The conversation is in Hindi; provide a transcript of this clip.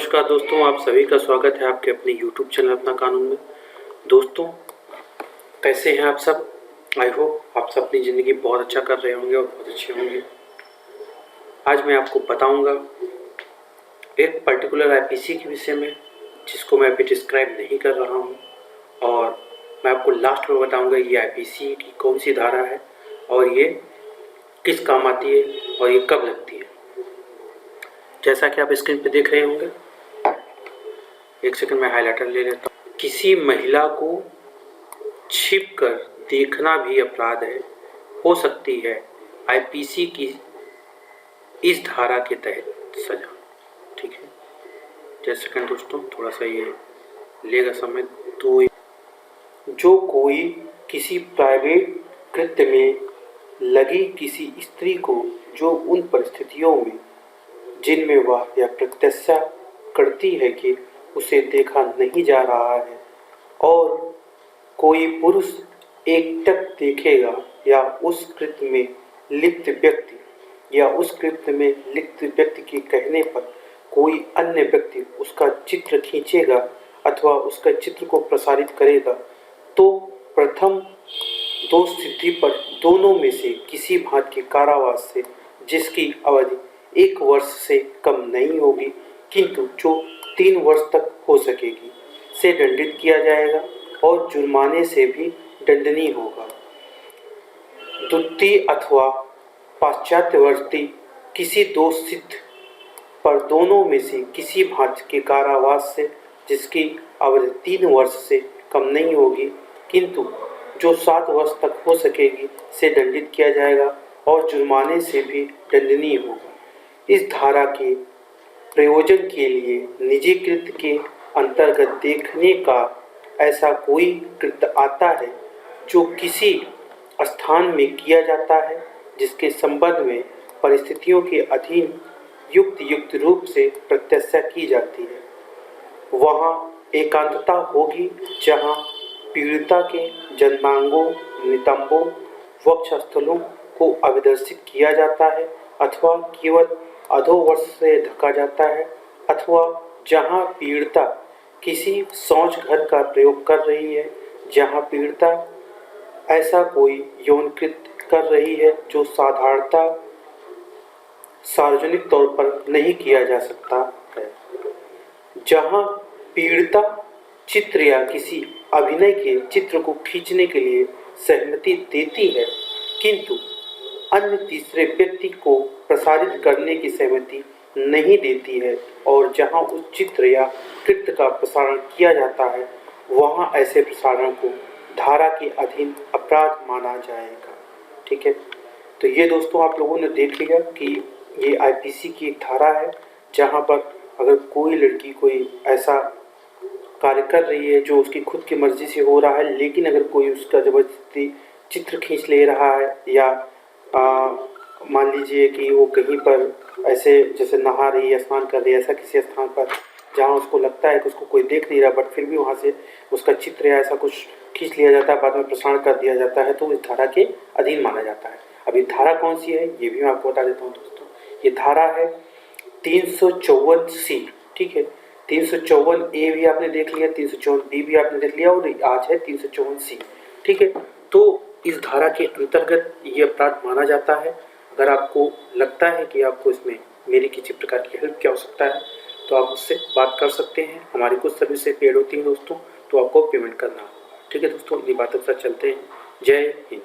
नमस्कार दोस्तों, आप सभी का स्वागत है आपके अपने YouTube चैनल अपना कानून में। दोस्तों, कैसे हैं आप सब? आई होप आप सब अपनी ज़िंदगी बहुत अच्छा कर रहे होंगे और बहुत अच्छे होंगे। आज मैं आपको बताऊंगा एक पर्टिकुलर आईपीसी के विषय में, जिसको मैं अभी डिस्क्राइब नहीं कर रहा हूं, और मैं आपको लास्ट में बताऊंगा ये आईपीसी की कौन सी धारा है और ये किस काम आती है और ये कब लगती है। जैसा कि आप स्क्रीन पे देख रहे होंगे, एक सेकंड में हाइलाइटर ले लेता हूँ। किसी महिला को छिपकर देखना भी अपराध है, हो सकती है आईपीसी की इस धारा के तहत सजा। ठीक है, जैसे सेकंड दोस्तों, थोड़ा सा ये लेगा समय। तो जो कोई किसी प्राइवेट कृत्य में लगी किसी स्त्री को, जो उन परिस्थितियों में जिनमें वह यह प्रत्याशा करती है कि उसे देखा नहीं जा रहा है और कोई पुरुष एकटक देखेगा, या उस कृत्य में लिप्त व्यक्ति के कहने पर कोई अन्य व्यक्ति उसका चित्र खींचेगा अथवा उसका चित्र को प्रसारित करेगा, तो प्रथम दोष सिद्धि पर दोनों में से किसी भांति के कारावास से, जिसकी अवधि 1 वर्ष से कम नहीं होगी किंतु जो 3 वर्ष तक हो सकेगी, से दंडित किया जाएगा और जुर्माने से भी दंडनीय होगा। द्वितीय अथवा पाश्चात्यवर्ती किसी दोष सिद्ध पर दोनों में से किसी भांति के कारावास से, जिसकी अवधि 3 वर्ष से कम नहीं होगी किंतु जो 7 वर्ष तक हो सकेगी, से दंडित किया जाएगा और जुर्माने से भी दंडनीय होगा। इस धारा के प्रयोजन के लिए निजी कृत्य के अंतर्गत देखने का ऐसा कोई कृत्य आता है जो किसी स्थान में किया जाता है, जिसके संबंध में परिस्थितियों के अधीन युक्त रूप से प्रत्याशा की जाती है। वहाँ एकांतता होगी जहाँ पीड़िता के जन्मांगों, नितंबों, वक्षस्थलों को अभिदर्शित किया जाता है अथवा केवल अधोवर्ष से ढका जाता है, अथवा जहाँ पीड़िता किसी शौच घर का प्रयोग कर रही है, जहाँ पीड़िता ऐसा कोई यौन कृत्य कर रही है जो साधारणतः सार्वजनिक तौर पर नहीं किया जा सकता है, जहाँ पीड़िता चित्र या किसी अभिनय के चित्र को खींचने के लिए सहमति देती है किंतु अन्य तीसरे व्यक्ति को प्रसारित करने की सहमति नहीं देती है, और जहां उस चित्र या कृत्य का प्रसारण किया जाता है, वहां ऐसे प्रसारण को धारा के अधीन अपराध माना जाएगा। ठीक है, तो ये दोस्तों आप लोगों ने देख लिया कि ये आईपीसी की एक धारा है, जहां पर अगर कोई लड़की कोई ऐसा कार्य कर रही है जो उसकी खुद की मर्जी से हो रहा है, लेकिन अगर कोई उसका जबरदस्ती चित्र खींच ले रहा है, या मान लीजिए कि वो कहीं पर ऐसे जैसे नहा रही है, स्नान कर रही है, ऐसा किसी स्थान पर जहाँ उसको लगता है कि उसको कोई देख नहीं रहा, बट फिर भी वहाँ से उसका चित्र या ऐसा कुछ खींच लिया जाता है, बाद में प्रसारण कर दिया जाता है, तो इस धारा के अधीन माना जाता है। अब ये धारा कौन सी है ये भी मैं आपको बता देता हूँ दोस्तों। ये धारा है 354C। ठीक है, 354A भी आपने देख लिया, 354B भी आपने देख लिया, और आज है 354C। ठीक है, तो इस धारा के अंतर्गत ये अपराध माना जाता है। अगर आपको लगता है कि आपको इसमें मेरी किसी प्रकार की हेल्प की आवश्यकता है, तो आप मुझसे बात कर सकते हैं। हमारी कुछ सर्विसें पेड होती हैं दोस्तों, तो आपको पेमेंट करना होगा। ठीक है दोस्तों, ये बातों के साथ चलते हैं। जय हिंद।